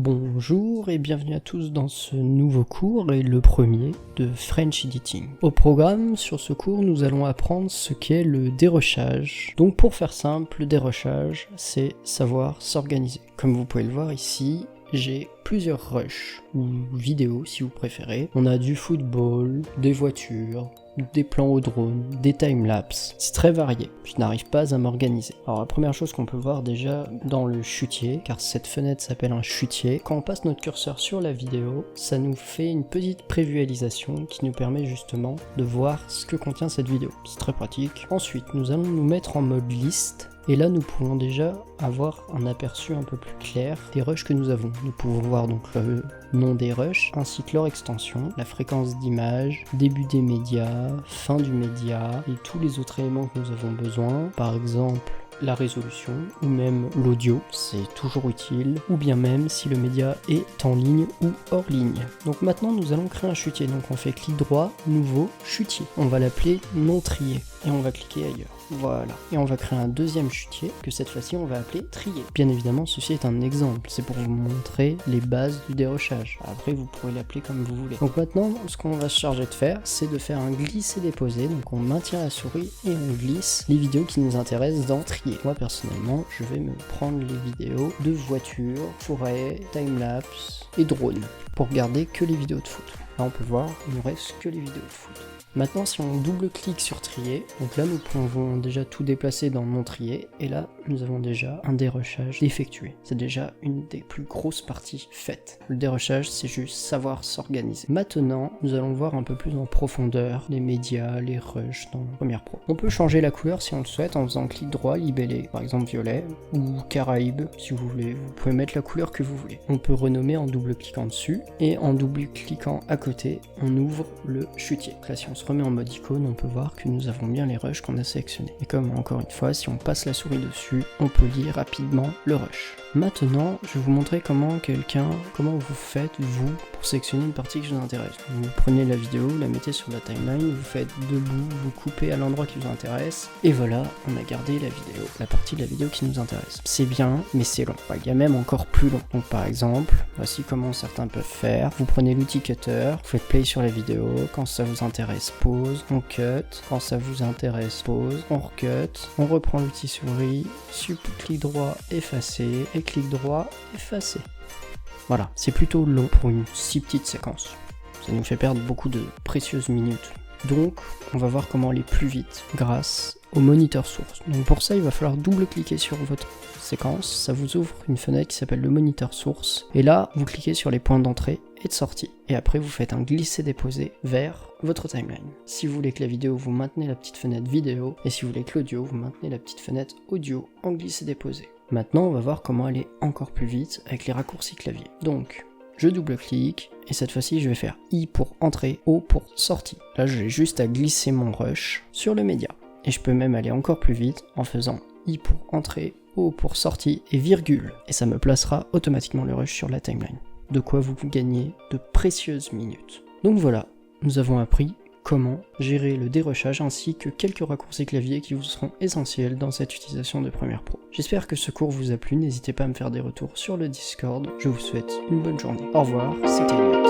Bonjour et bienvenue à tous dans ce nouveau cours et le premier de French Editing. Au programme, sur ce cours, nous allons apprendre ce qu'est le dérochage. Donc pour faire simple, le dérochage, c'est savoir s'organiser. Comme vous pouvez le voir ici, j'ai plusieurs rushs, ou vidéos si vous préférez. On a du football, des voitures, des plans au drone, des timelapses. C'est très varié, je n'arrive pas à m'organiser. Alors la première chose qu'on peut voir déjà dans le chutier, car cette fenêtre s'appelle un chutier, quand on passe notre curseur sur la vidéo, ça nous fait une petite prévisualisation qui nous permet justement de voir ce que contient cette vidéo. C'est très pratique. Ensuite, nous allons nous mettre en mode liste. Et là, nous pouvons déjà avoir un aperçu un peu plus clair des rushs que nous avons. Nous pouvons voir donc le nom des rushs, ainsi que leur extension, la fréquence d'image, début des médias, fin du média, et tous les autres éléments que nous avons besoin. Par exemple, la résolution, ou même l'audio, c'est toujours utile, ou bien même si le média est en ligne ou hors ligne. Donc maintenant, nous allons créer un chutier. Donc on fait clic droit, nouveau, chutier. On va l'appeler non trié, et on va cliquer ailleurs. Voilà. Et on va créer un deuxième chutier que cette fois-ci on va appeler trier. Bien évidemment, ceci est un exemple. C'est pour vous montrer les bases du dérochage. Après, vous pourrez l'appeler comme vous voulez. Donc maintenant, ce qu'on va se charger de faire, c'est de faire un glisser-déposer. Donc on maintient la souris et on glisse les vidéos qui nous intéressent dans trier. Moi, personnellement, je vais me prendre les vidéos de voitures, forêt, timelapse et drone pour garder que les vidéos de foot. Là, on peut voir, il ne reste que les vidéos de foot. Maintenant, si on double-clique sur trier, donc là nous pouvons déjà tout déplacer dans non trier, et là nous avons déjà un dérochage effectué. C'est déjà une des plus grosses parties faites. Le dérochage, c'est juste savoir s'organiser. Maintenant, nous allons voir un peu plus en profondeur les médias, les rushs dans Premiere Pro. On peut changer la couleur si on le souhaite en faisant clic droit, libellé, par exemple violet, ou Caraïbes si vous voulez. Vous pouvez mettre la couleur que vous voulez. On peut renommer en double-cliquant dessus, et en double-cliquant à côté, on ouvre le chutier. Là, si on se remet en mode icône, on peut voir que nous avons bien les rushs qu'on a sélectionnés. Et comme encore une fois, si on passe la souris dessus, on peut lire rapidement le rush. Maintenant, je vais vous montrer comment vous faites, vous, pour sélectionner une partie qui vous intéresse. Vous prenez la vidéo, vous la mettez sur la timeline, vous faites debout, vous coupez à l'endroit qui vous intéresse, et voilà, on a gardé la vidéo, la partie de la vidéo qui nous intéresse. C'est bien, mais c'est long. Il y a même encore plus long. Donc par exemple, voici comment certains peuvent faire. Vous prenez l'outil cutter, vous faites play sur la vidéo, quand ça vous intéresse, pause, on cut, quand ça vous intéresse, pause, on recut, on reprend l'outil souris, clic droit, effacer, et clic droit, effacer. Voilà, c'est plutôt long pour une si petite séquence. Ça nous fait perdre beaucoup de précieuses minutes. Donc, on va voir comment aller plus vite grâce au moniteur source. Donc pour ça, il va falloir double-cliquer sur votre séquence. Ça vous ouvre une fenêtre qui s'appelle le moniteur source. Et là, vous cliquez sur les points d'entrée et de sortie. Et après, vous faites un glisser-déposer vers votre timeline. Si vous voulez que la vidéo, vous maintenez la petite fenêtre vidéo. Et si vous voulez que l'audio, vous maintenez la petite fenêtre audio en glisser-déposer. Maintenant, on va voir comment aller encore plus vite avec les raccourcis clavier. Donc, je double-clique, et cette fois-ci, je vais faire I pour entrée, O pour sortie. Là, j'ai juste à glisser mon rush sur le média. Et je peux même aller encore plus vite en faisant I pour entrée, O pour sortie et virgule. Et ça me placera automatiquement le rush sur la timeline. De quoi vous gagnez de précieuses minutes. Donc voilà, nous avons appris comment gérer le dérochage ainsi que quelques raccourcis clavier qui vous seront essentiels dans cette utilisation de Premiere Pro. J'espère que ce cours vous a plu, n'hésitez pas à me faire des retours sur le Discord. Je vous souhaite une bonne journée. Au revoir, c'était Elliot.